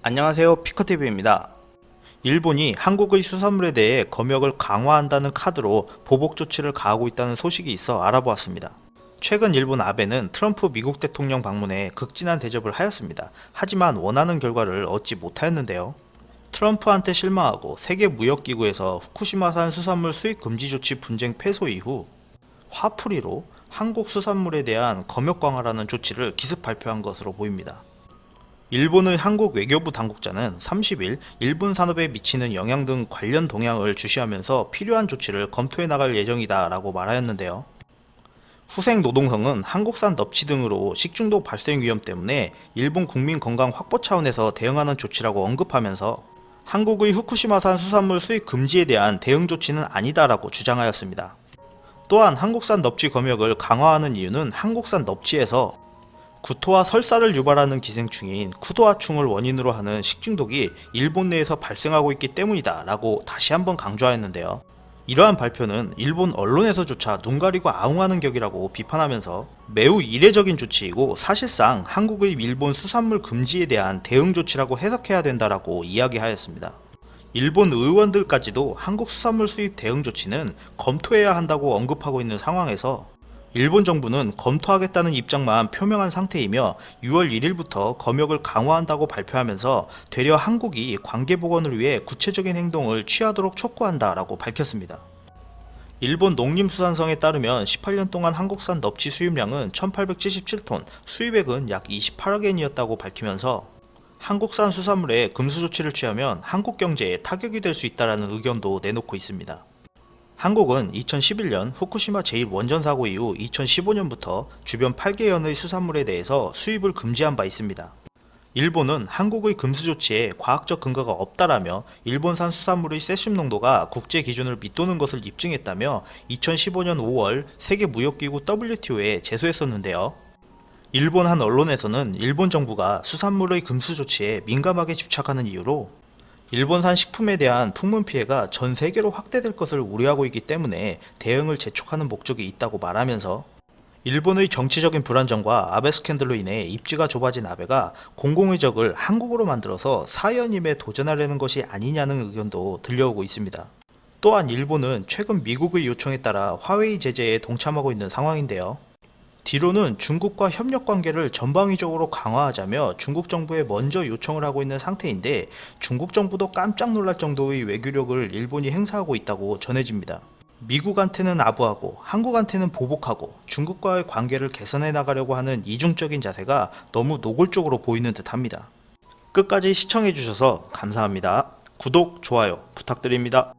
안녕하세요, 피커TV입니다. 일본이 한국의 수산물에 대해 검역을 강화한다는 카드로 보복 조치를 가하고 있다는 소식이 있어 알아보았습니다. 최근 일본 아베는 트럼프 미국 대통령 방문에 극진한 대접을 하였습니다. 하지만 원하는 결과를 얻지 못하였는데요. 트럼프한테 실망하고 세계무역기구에서 후쿠시마산 수산물 수입 금지 조치 분쟁 패소 이후 화풀이로 한국 수산물에 대한 검역 강화라는 조치를 기습 발표한 것으로 보입니다. 일본의 한국 외교부 당국자는 30일 일본 산업에 미치는 영향 등 관련 동향을 주시하면서 필요한 조치를 검토해 나갈 예정이다 라고 말하였는데요. 후생 노동성은 한국산 넙치 등으로 식중독 발생 위험 때문에 일본 국민 건강 확보 차원에서 대응하는 조치라고 언급하면서 한국의 후쿠시마산 수산물 수입 금지에 대한 대응 조치는 아니다라고 주장하였습니다. 또한 한국산 넙치 검역을 강화하는 이유는 한국산 넙치에서 구토와 설사를 유발하는 기생충인 쿠도아충을 원인으로 하는 식중독이 일본 내에서 발생하고 있기 때문이다 라고 다시 한번 강조하였는데요. 이러한 발표는 일본 언론에서조차 눈 가리고 아웅하는 격이라고 비판하면서 매우 이례적인 조치이고 사실상 한국의 일본 수산물 금지에 대한 대응 조치라고 해석해야 된다라고 이야기하였습니다. 일본 의원들까지도 한국 수산물 수입 대응 조치는 검토해야 한다고 언급하고 있는 상황에서 일본 정부는 검토하겠다는 입장만 표명한 상태이며 6월 1일부터 검역을 강화한다고 발표하면서 되려 한국이 관계 복원을 위해 구체적인 행동을 취하도록 촉구한다라고 밝혔습니다. 일본 농림수산성에 따르면 18년 동안 한국산 넙치 수입량은 1877톤, 수입액은 약 28억엔이었다고 밝히면서 한국산 수산물에 금수 조치를 취하면 한국 경제에 타격이 될 수 있다는 의견도 내놓고 있습니다. 한국은 2011년 후쿠시마 제1원전 사고 이후 2015년부터 주변 8개연의 수산물에 대해서 수입을 금지한 바 있습니다. 일본은 한국의 금수 조치에 과학적 근거가 없다라며 일본산 수산물의 세슘 농도가 국제 기준을 밑도는 것을 입증했다며 2015년 5월 세계무역기구 WTO에 제소했었는데요. 일본 한 언론에서는 일본 정부가 수산물의 금수 조치에 민감하게 집착하는 이유로 일본산 식품에 대한 풍문 피해가 전 세계로 확대될 것을 우려하고 있기 때문에 대응을 재촉하는 목적이 있다고 말하면서 일본의 정치적인 불안정과 아베 스캔들로 인해 입지가 좁아진 아베가 공공의 적을 한국으로 만들어서 사연임에 도전하려는 것이 아니냐는 의견도 들려오고 있습니다. 또한 일본은 최근 미국의 요청에 따라 화웨이 제재에 동참하고 있는 상황인데요. 뒤로는 중국과 협력 관계를 전방위적으로 강화하자며 중국 정부에 먼저 요청을 하고 있는 상태인데 중국 정부도 깜짝 놀랄 정도의 외교력을 일본이 행사하고 있다고 전해집니다. 미국한테는 아부하고 한국한테는 보복하고 중국과의 관계를 개선해 나가려고 하는 이중적인 자세가 너무 노골적으로 보이는 듯합니다. 끝까지 시청해 주셔서 감사합니다. 구독, 좋아요 부탁드립니다.